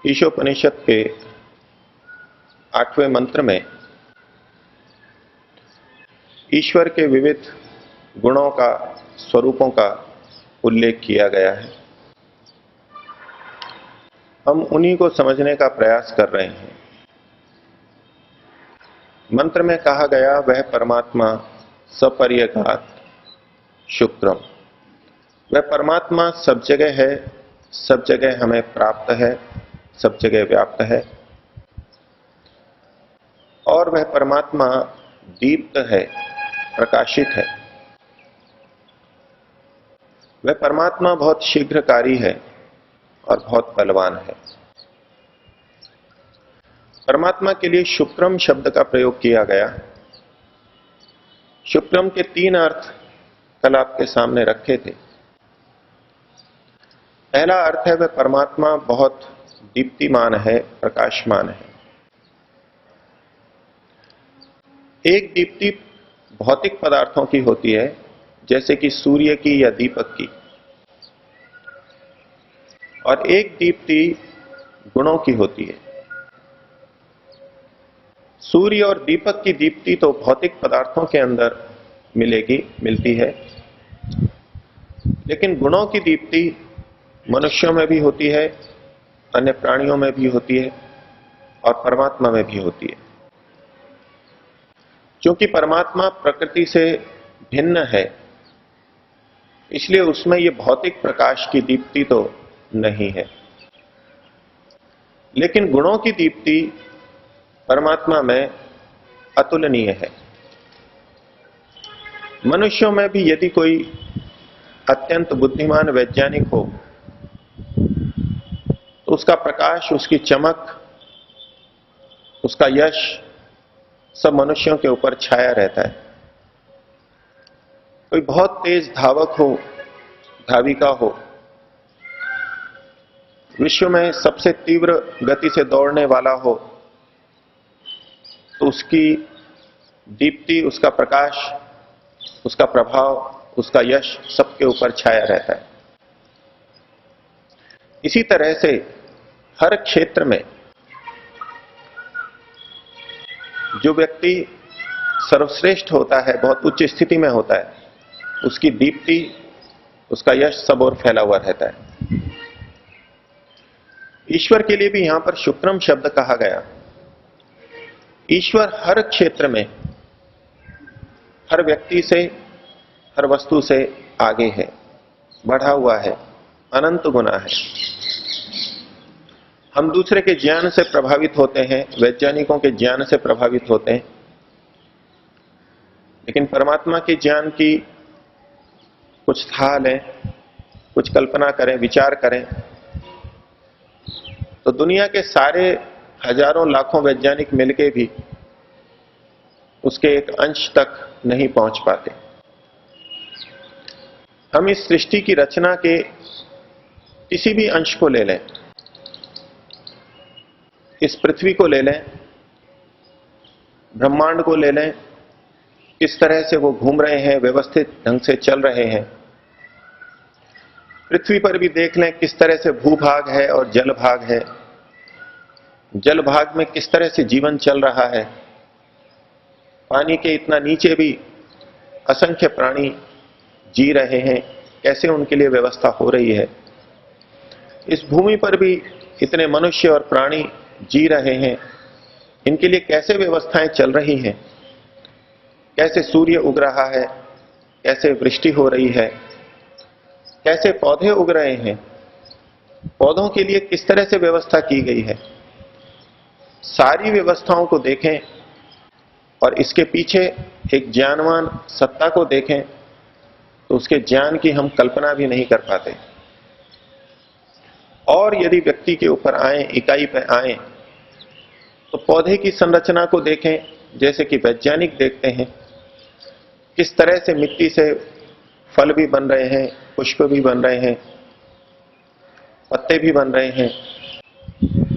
ईशोपनिषद के 8वें मंत्र में ईश्वर के विविध गुणों का, स्वरूपों का उल्लेख किया गया है। हम उन्हीं को समझने का प्रयास कर रहे हैं। मंत्र में कहा गया वह परमात्मा सपर्यगात शुक्रम, वह परमात्मा सब जगह है, सब जगह हमें प्राप्त है, सब जगह व्याप्त है। और वह परमात्मा दीप्त है, प्रकाशित है। वह परमात्मा बहुत शीघ्रकारी है और बहुत बलवान है। परमात्मा के लिए शुक्रम शब्द का प्रयोग किया गया। शुक्रम के 3 अर्थ कल आपके सामने रखे थे। पहला अर्थ है वह परमात्मा बहुत दीप्तिमान है, प्रकाशमान है। एक दीप्ति भौतिक पदार्थों की होती है, जैसे कि सूर्य की या दीपक की, और एक दीप्ति गुणों की होती है। सूर्य और दीपक की दीप्ति तो भौतिक पदार्थों के अंदर मिलती है, लेकिन गुणों की दीप्ति मनुष्यों में भी होती है, अन्य प्राणियों में भी होती है और परमात्मा में भी होती है। क्योंकि परमात्मा प्रकृति से भिन्न है, इसलिए उसमें यह भौतिक प्रकाश की दीप्ति तो नहीं है। लेकिन गुणों की दीप्ति परमात्मा में अतुलनीय है। मनुष्यों में भी यदि कोई अत्यंत बुद्धिमान वैज्ञानिक हो तो उसका प्रकाश, उसकी चमक, उसका यश सब मनुष्यों के ऊपर छाया रहता है। कोई बहुत तेज धावक हो, धाविका हो, विश्व में सबसे तीव्र गति से दौड़ने वाला हो, तो उसकी दीप्ति, उसका प्रकाश, उसका प्रभाव, उसका यश सबके ऊपर छाया रहता है। इसी तरह से हर क्षेत्र में जो व्यक्ति सर्वश्रेष्ठ होता है, बहुत उच्च स्थिति में होता है, उसकी दीप्ति, उसका यश सब ओर फैला हुआ रहता है। ईश्वर के लिए भी यहां पर शुक्रम शब्द कहा गया। ईश्वर हर क्षेत्र में, हर व्यक्ति से, हर वस्तु से आगे है, बढ़ा हुआ है, अनंत गुना है। हम दूसरे के ज्ञान से प्रभावित होते हैं, वैज्ञानिकों के ज्ञान से प्रभावित होते हैं, लेकिन परमात्मा के ज्ञान की कुछ था लें, कुछ कल्पना करें, विचार करें, तो दुनिया के सारे हजारों लाखों वैज्ञानिक मिलके भी उसके एक अंश तक नहीं पहुंच पाते। हम इस सृष्टि की रचना के किसी भी अंश को ले लें, इस पृथ्वी को ले लें, ब्रह्मांड को ले लें, किस तरह से वो घूम रहे हैं, व्यवस्थित ढंग से चल रहे हैं। पृथ्वी पर भी देख लें किस तरह से भूभाग है और जल भाग है। जल भाग में किस तरह से जीवन चल रहा है। पानी के इतना नीचे भी असंख्य प्राणी जी रहे हैं, कैसे उनके लिए व्यवस्था हो रही है। इस भूमि पर भी इतने मनुष्य और प्राणी जी रहे हैं, इनके लिए कैसे व्यवस्थाएं चल रही हैं। कैसे सूर्य उग रहा है, कैसे वृष्टि हो रही है, कैसे पौधे उग रहे हैं, पौधों के लिए किस तरह से व्यवस्था की गई है। सारी व्यवस्थाओं को देखें और इसके पीछे एक ज्ञानवान सत्ता को देखें तो उसके ज्ञान की हम कल्पना भी नहीं कर पाते। और यदि व्यक्ति के ऊपर आए, इकाई पे आए, तो पौधे की संरचना को देखें, जैसे कि वैज्ञानिक देखते हैं, किस तरह से मिट्टी से फल भी बन रहे हैं, पुष्प भी बन रहे हैं, पत्ते भी बन रहे हैं।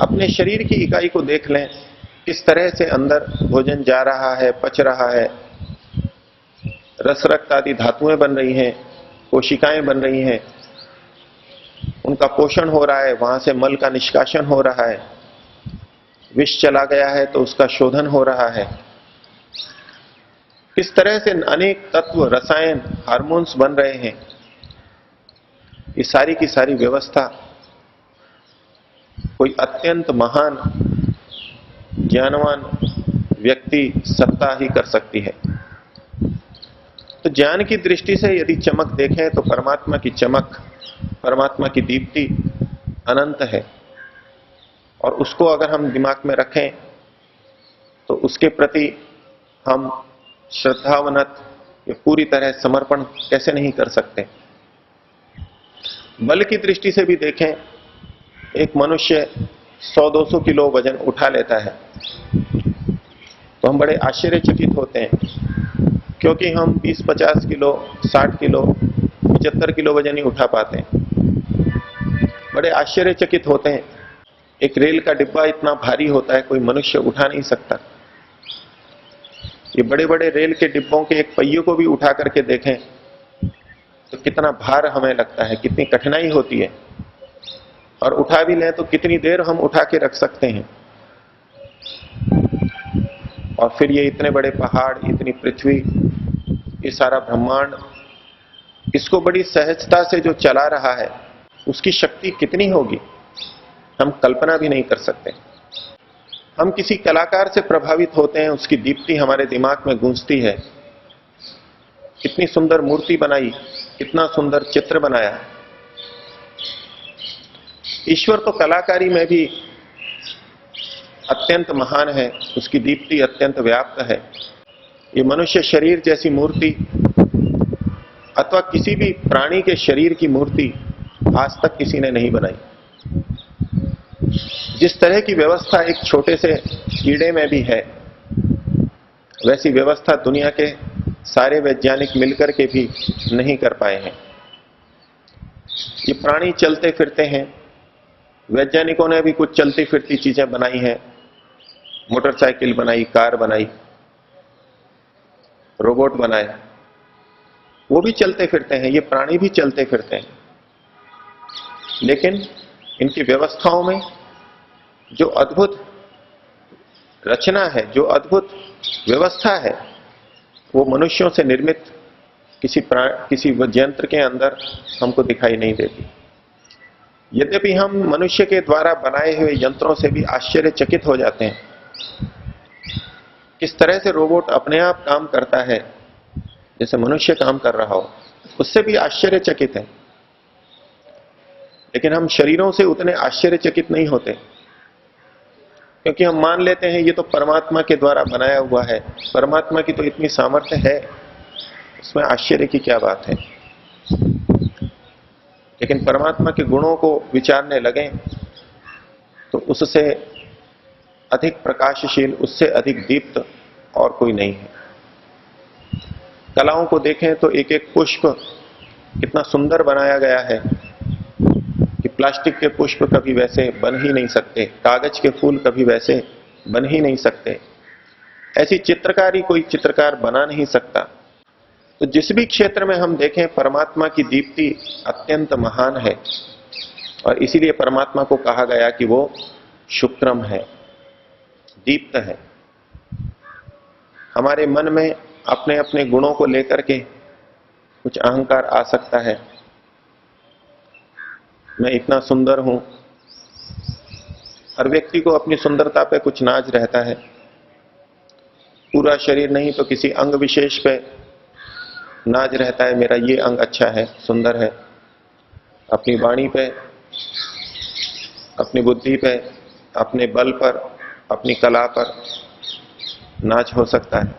अपने शरीर की इकाई को देख लें, किस तरह से अंदर भोजन जा रहा है, पच रहा है, रस रक्त आदि धातुएं बन रही हैं, कोशिकाएं बन रही हैं, उनका पोषण हो रहा है, वहां से मल का निष्कासन हो रहा है, विष चला गया है तो उसका शोधन हो रहा है। किस तरह से अनेक तत्व, रसायन, हार्मोन्स बन रहे हैं, ये सारी की सारी व्यवस्था कोई अत्यंत महान ज्ञानवान व्यक्ति सत्ता ही कर सकती है। तो ज्ञान की दृष्टि से यदि चमक देखें तो परमात्मा की चमक, परमात्मा की दीप्ति अनंत है, और उसको अगर हम दिमाग में रखें तो उसके प्रति हम श्रद्धावनत या पूरी तरह समर्पण कैसे नहीं कर सकते। बल की दृष्टि से भी देखें, एक मनुष्य 100-200 किलो वजन उठा लेता है तो हम बड़े आश्चर्यचकित होते हैं, क्योंकि हम 20-50 किलो, 60 किलो, 75 किलो वजन ही उठा पाते हैं। बड़े आश्चर्यचकित होते हैं, एक रेल का डिब्बा इतना भारी होता है, कोई मनुष्य उठा नहीं सकता। ये बड़े बड़े रेल के डिब्बों के एक पहिए को भी उठा करके देखें तो कितना भार हमें लगता है, कितनी कठिनाई होती है, और उठा भी लें तो कितनी देर हम उठा के रख सकते हैं। और फिर ये इतने बड़े पहाड़, इतनी पृथ्वी, ये सारा ब्रह्मांड, इसको बड़ी सहजता से जो चला रहा है, उसकी शक्ति कितनी होगी हम कल्पना भी नहीं कर सकते। हम किसी कलाकार से प्रभावित होते हैं, उसकी दीप्ति हमारे दिमाग में गूंजती है, कितनी सुंदर मूर्ति बनाई, कितना सुंदर चित्र बनाया। ईश्वर तो कलाकारी में भी अत्यंत महान है, उसकी दीप्ति अत्यंत व्याप्त है। ये मनुष्य शरीर जैसी मूर्ति अथवा किसी भी प्राणी के शरीर की मूर्ति आज तक किसी ने नहीं बनाई। जिस तरह की व्यवस्था एक छोटे से कीड़े में भी है, वैसी व्यवस्था दुनिया के सारे वैज्ञानिक मिलकर के भी नहीं कर पाए हैं। ये प्राणी चलते फिरते हैं, वैज्ञानिकों ने भी कुछ चलती फिरती चीजें बनाई हैं, मोटरसाइकिल बनाई, कार बनाई, रोबोट बनाए, वो भी चलते फिरते हैं, ये प्राणी भी चलते फिरते हैं। लेकिन इनकी व्यवस्थाओं में जो अद्भुत रचना है, जो अद्भुत व्यवस्था है, वो मनुष्यों से निर्मित किसी यंत्र के अंदर हमको दिखाई नहीं देती। यद्यपि हम मनुष्य के द्वारा बनाए हुए यंत्रों से भी आश्चर्यचकित हो जाते हैं, किस तरह से रोबोट अपने आप काम करता है जैसे मनुष्य काम कर रहा हो, उससे भी आश्चर्यचकित है। लेकिन हम शरीरों से उतने आश्चर्यचकित नहीं होते, क्योंकि हम मान लेते हैं ये तो परमात्मा के द्वारा बनाया हुआ है, परमात्मा की तो इतनी सामर्थ्य है, इसमें आश्चर्य की क्या बात है। लेकिन परमात्मा के गुणों को विचारने लगे तो उससे अधिक प्रकाशशील, उससे अधिक दीप्त और कोई नहीं है। कलाओं को देखें तो एक एक पुष्प कितना सुंदर बनाया गया है कि प्लास्टिक के पुष्प कभी वैसे बन ही नहीं सकते, कागज के फूल कभी वैसे बन ही नहीं सकते, ऐसी चित्रकारी कोई चित्रकार बना नहीं सकता। तो जिस भी क्षेत्र में हम देखें, परमात्मा की दीप्ति अत्यंत महान है, और इसीलिए परमात्मा को कहा गया कि वो शुक्रम है, दीप्त है। हमारे मन में अपने अपने गुणों को लेकर के कुछ अहंकार आ सकता है, मैं इतना सुंदर हूं। हर व्यक्ति को अपनी सुंदरता पे कुछ नाज रहता है, पूरा शरीर नहीं तो किसी अंग विशेष पे नाज रहता है, मेरा ये अंग अच्छा है, सुंदर है। अपनी वाणी पे, अपनी बुद्धि पे, अपने बल पर, अपनी कला पर नाच हो सकता है।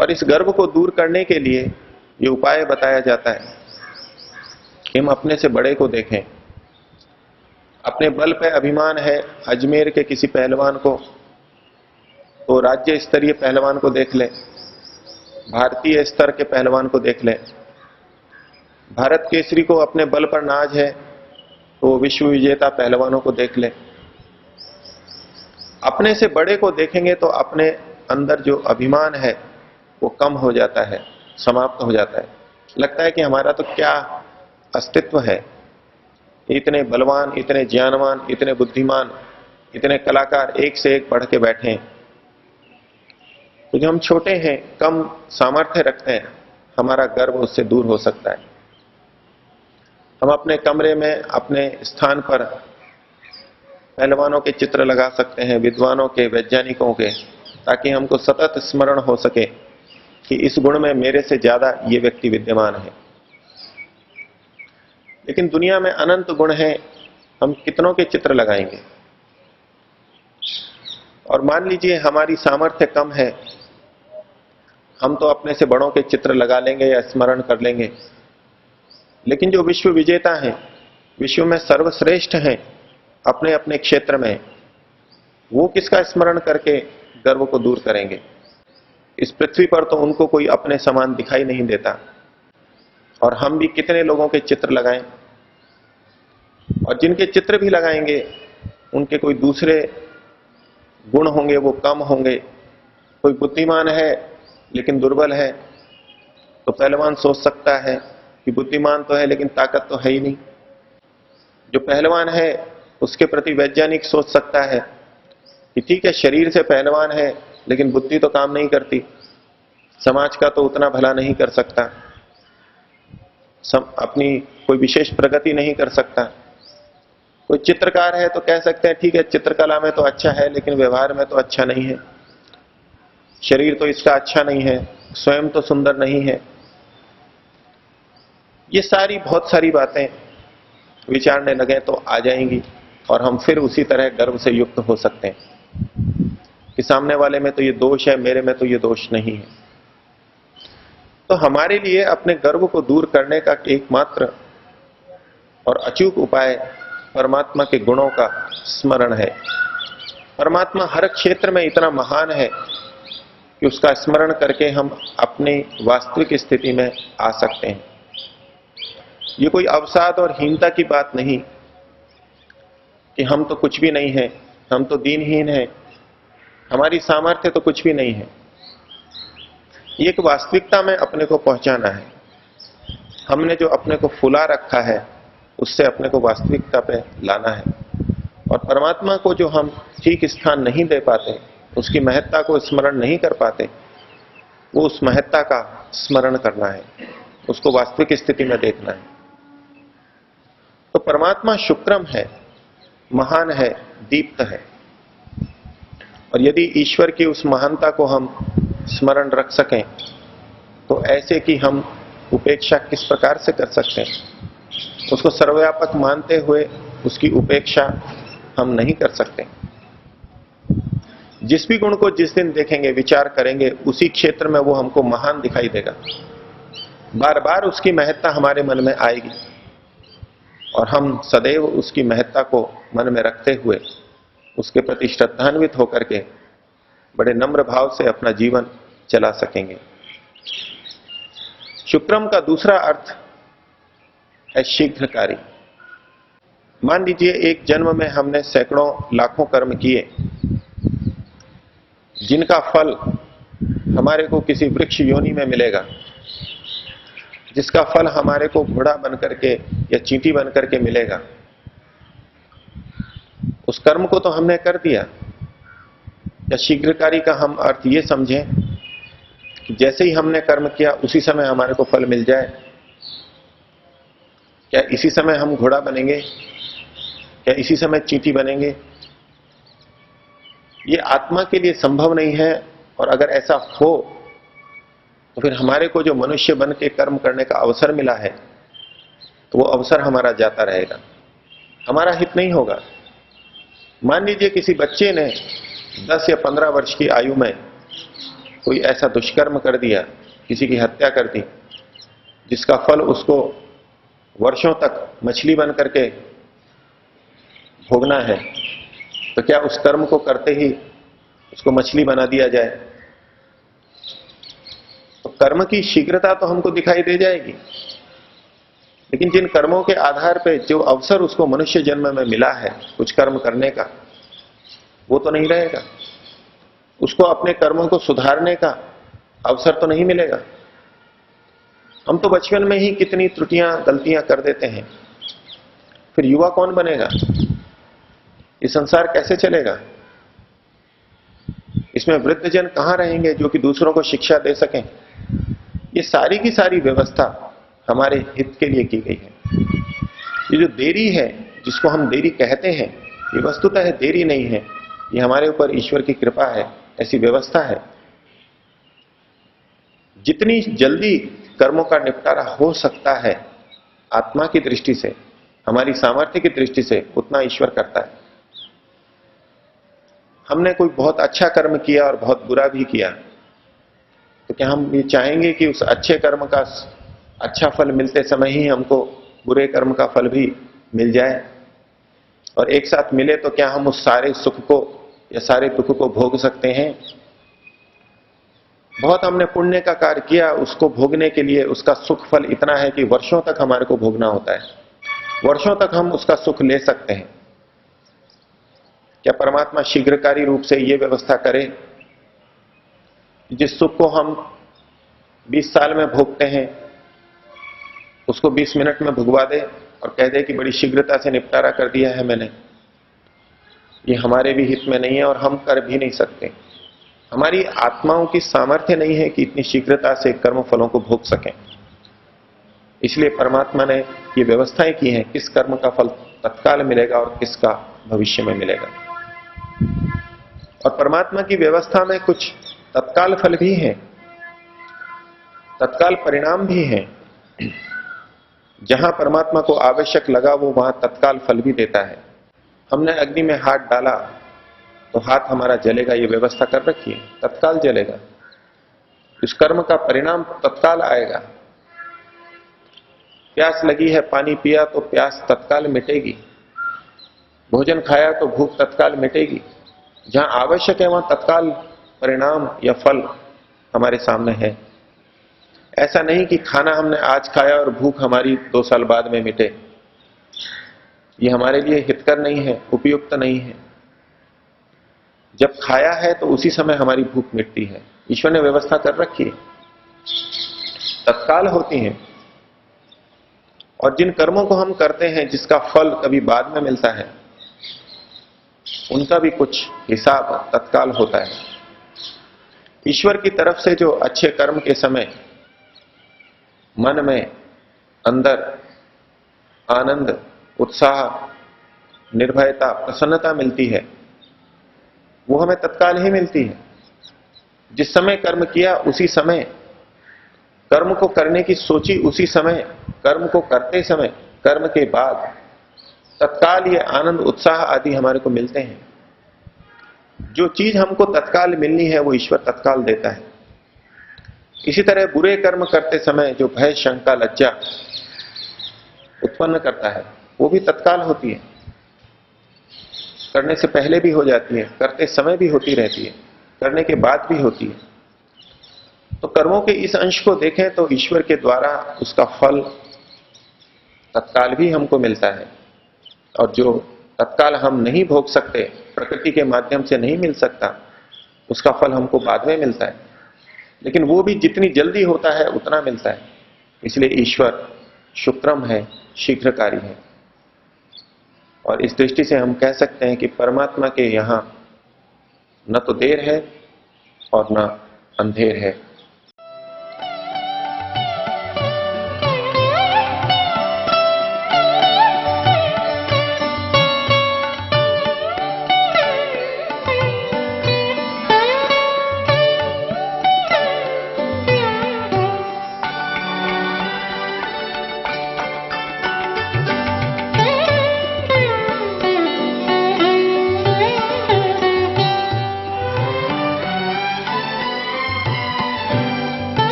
और इस गर्व को दूर करने के लिए ये उपाय बताया जाता है कि हम अपने से बड़े को देखें। अपने बल पे अभिमान है, अजमेर के किसी पहलवान को तो राज्य स्तरीय पहलवान को देख ले, भारतीय स्तर के पहलवान को देख ले। भारत केसरी को अपने बल पर नाज है तो विश्व विजेता पहलवानों को देख ले। अपने से बड़े को देखेंगे तो अपने अंदर जो अभिमान है वो कम हो जाता है, समाप्त हो जाता है। लगता है कि हमारा तो क्या अस्तित्व है, इतने बलवान, इतने ज्ञानवान, इतने बुद्धिमान, इतने कलाकार एक से एक बढ़ के बैठे हैं, तो जो हम छोटे हैं, कम सामर्थ्य रखते हैं, हमारा गर्व उससे दूर हो सकता है। हम अपने कमरे में अपने स्थान पर पहलवानों के चित्र लगा सकते हैं, विद्वानों के, वैज्ञानिकों के, ताकि हमको सतत स्मरण हो सके कि इस गुण में मेरे से ज्यादा ये व्यक्ति विद्यमान है। लेकिन दुनिया में अनंत गुण हैं, हम कितनों के चित्र लगाएंगे? और मान लीजिए हमारी सामर्थ्य कम है, हम तो अपने से बड़ों के चित्र लगा लेंगे या स्मरण कर लेंगे, लेकिन जो विश्व विजेता हैं, विश्व में सर्वश्रेष्ठ हैं अपने अपने क्षेत्र में, वो किसका स्मरण करके गर्व को दूर करेंगे? इस पृथ्वी पर तो उनको कोई अपने समान दिखाई नहीं देता, और हम भी कितने लोगों के चित्र लगाएं, और जिनके चित्र भी लगाएंगे उनके कोई दूसरे गुण होंगे, वो कम होंगे। कोई बुद्धिमान है लेकिन दुर्बल है, तो पहलवान सोच सकता है कि बुद्धिमान तो है लेकिन ताकत तो है ही नहीं। जो पहलवान है उसके प्रति वैज्ञानिक सोच सकता है कि ठीक है, शरीर से पहलवान है लेकिन बुद्धि तो काम नहीं करती, समाज का तो उतना भला नहीं कर सकता, अपनी कोई विशेष प्रगति नहीं कर सकता। कोई चित्रकार है तो कह सकते हैं ठीक है, चित्रकला में तो अच्छा है लेकिन व्यवहार में तो अच्छा नहीं है, शरीर तो इसका अच्छा नहीं है, स्वयं तो सुंदर नहीं है। ये सारी बहुत सारी बातें विचारने लगे तो आ जाएंगी, और हम फिर उसी तरह गर्व से युक्त हो सकते हैं कि सामने वाले में तो ये दोष है, मेरे में तो ये दोष नहीं है। तो हमारे लिए अपने गर्व को दूर करने का एकमात्र और अचूक उपाय परमात्मा के गुणों का स्मरण है। परमात्मा हर क्षेत्र में इतना महान है कि उसका स्मरण करके हम अपनी वास्तविक स्थिति में आ सकते हैं। ये कोई अवसाद और हीनता की बात नहीं कि हम तो कुछ भी नहीं हैं, हम तो दीनहीन हैं, हमारी सामर्थ्य तो कुछ भी नहीं है। ये एक वास्तविकता में अपने को पहुंचाना है। हमने जो अपने को फुला रखा है उससे अपने को वास्तविकता पे लाना है, और परमात्मा को जो हम ठीक स्थान नहीं दे पाते, उसकी महत्ता को स्मरण नहीं कर पाते, वो उस महत्ता का स्मरण करना है, उसको वास्तविक स्थिति में देखना है। तो परमात्मा शुक्रम है, महान है, दीप्त है, और यदि ईश्वर की उस महानता को हम स्मरण रख सकें तो ऐसे कि हम उपेक्षा किस प्रकार से कर सकते हैं? उसको सर्वव्यापक मानते हुए उसकी उपेक्षा हम नहीं कर सकते। जिस भी गुण को जिस दिन देखेंगे, विचार करेंगे, उसी क्षेत्र में वो हमको महान दिखाई देगा। बार बार उसकी महत्ता हमारे मन में आएगी, और हम सदैव उसकी महत्ता को मन में रखते हुए उसके प्रति श्रद्धान्वित होकर के बड़े नम्र भाव से अपना जीवन चला सकेंगे। शुक्रम का दूसरा अर्थ है शीघ्रकारी। मान लीजिए एक जन्म में हमने सैकड़ों लाखों कर्म किए, जिनका फल हमारे को किसी वृक्ष योनि में मिलेगा, जिसका फल हमारे को घोड़ा बनकर के या चींटी बनकर के मिलेगा। उस कर्म को तो हमने कर दिया। या शीघ्रकारी का हम अर्थ ये समझें कि जैसे ही हमने कर्म किया उसी समय हमारे को फल मिल जाए। क्या इसी समय हम घोड़ा बनेंगे? क्या इसी समय चींटी बनेंगे? ये आत्मा के लिए संभव नहीं है, और अगर ऐसा हो तो फिर हमारे को जो मनुष्य बन के कर्म करने का अवसर मिला है, तो वो अवसर हमारा जाता रहेगा, हमारा हित नहीं होगा। मान लीजिए किसी बच्चे ने 10 या 15 वर्ष की आयु में कोई ऐसा दुष्कर्म कर दिया, किसी की हत्या कर दी, जिसका फल उसको वर्षों तक मछली बन करके भोगना है। तो क्या उस कर्म को करते ही उसको मछली बना दिया जाए? तो कर्म की शीघ्रता तो हमको दिखाई दे जाएगी, लेकिन जिन कर्मों के आधार पर जो अवसर उसको मनुष्य जन्म में मिला है कुछ कर्म करने का, वो तो नहीं रहेगा। उसको अपने कर्मों को सुधारने का अवसर तो नहीं मिलेगा। हम तो बचपन में ही कितनी त्रुटियां गलतियां कर देते हैं, फिर युवा कौन बनेगा? ये संसार कैसे चलेगा? इसमें वृद्धजन कहां रहेंगे जो कि दूसरों को शिक्षा दे सकें? ये सारी की सारी व्यवस्था हमारे हित के लिए की गई है। ये जो देरी है, जिसको हम देरी कहते हैं, ये वस्तुतः देरी नहीं है, ये हमारे ऊपर ईश्वर की कृपा है, ऐसी व्यवस्था है। जितनी जल्दी कर्मों का निपटारा हो सकता है आत्मा की दृष्टि से, हमारी सामर्थ्य की दृष्टि से, उतना ईश्वर करता है। हमने कोई बहुत अच्छा कर्म किया और बहुत बुरा भी किया, तो क्या हम ये चाहेंगे कि उस अच्छे कर्म का अच्छा फल मिलते समय ही हमको बुरे कर्म का फल भी मिल जाए? और एक साथ मिले तो क्या हम उस सारे सुख को या सारे दुख को भोग सकते हैं? बहुत हमने पुण्य का कार्य किया, उसको भोगने के लिए उसका सुख फल इतना है कि वर्षों तक हमारे को भोगना होता है, वर्षों तक हम उसका सुख ले सकते हैं। क्या परमात्मा शीघ्रकारी रूप से यह व्यवस्था करे जिस सुख को हम 20 साल में भोगते हैं उसको 20 मिनट में भुगवा दे और कह दे कि बड़ी शीघ्रता से निपटारा कर दिया है मैंने? ये हमारे भी हित में नहीं है और हम कर भी नहीं सकते। हमारी आत्माओं की सामर्थ्य नहीं है कि इतनी शीघ्रता से कर्म फलों को भोग सकें। इसलिए परमात्मा ने ये व्यवस्थाएं की हैं, किस कर्म का फल तत्काल मिलेगा और किसका भविष्य में मिलेगा। और परमात्मा की व्यवस्था में कुछ तत्काल फल भी हैं, तत्काल परिणाम भी हैं। जहां परमात्मा को आवश्यक लगा वो वहां तत्काल फल भी देता है। हमने अग्नि में हाथ डाला तो हाथ हमारा जलेगा, ये व्यवस्था कर रखी है, तत्काल जलेगा। इस कर्म का परिणाम तत्काल आएगा। प्यास लगी है, पानी पिया तो प्यास तत्काल मिटेगी, भोजन खाया तो भूख तत्काल मिटेगी। जहां आवश्यक है वहां तत्काल परिणाम या फल हमारे सामने है। ऐसा नहीं कि खाना हमने आज खाया और भूख हमारी 2 साल बाद में मिटे। ये हमारे लिए हितकर नहीं है, उपयुक्त नहीं है। जब खाया है तो उसी समय हमारी भूख मिटती है। ईश्वर ने व्यवस्था कर रखी है, तत्काल होती है। और जिन कर्मों को हम करते हैं जिसका फल कभी बाद में मिलता है, उनका भी कुछ हिसाब तत्काल होता है। ईश्वर की तरफ से जो अच्छे कर्म के समय मन में अंदर आनंद, उत्साह, निर्भयता, प्रसन्नता मिलती है, वो हमें तत्काल ही मिलती है। जिस समय कर्म किया उसी समय, कर्म को करने की सोची उसी समय, कर्म को करते समय, कर्म के बाद तत्काल ये आनंद, उत्साह आदि हमारे को मिलते हैं। जो चीज हमको तत्काल मिलनी है वो ईश्वर तत्काल देता है। इसी तरह बुरे कर्म करते समय जो भय, शंका, लज्जा उत्पन्न करता है वो भी तत्काल होती है। करने से पहले भी हो जाती है, करते समय भी होती रहती है, करने के बाद भी होती है। तो कर्मों के इस अंश को देखें तो ईश्वर के द्वारा उसका फल तत्काल भी हमको मिलता है, और जो तत्काल हम नहीं भोग सकते, प्रकृति के माध्यम से नहीं मिल सकता, उसका फल हमको बाद में मिलता है। लेकिन वो भी जितनी जल्दी होता है उतना मिलता है। इसलिए ईश्वर शुक्रम है, शीघ्रकारी है। और इस दृष्टि से हम कह सकते हैं कि परमात्मा के यहां न तो देर है और न अंधेर है।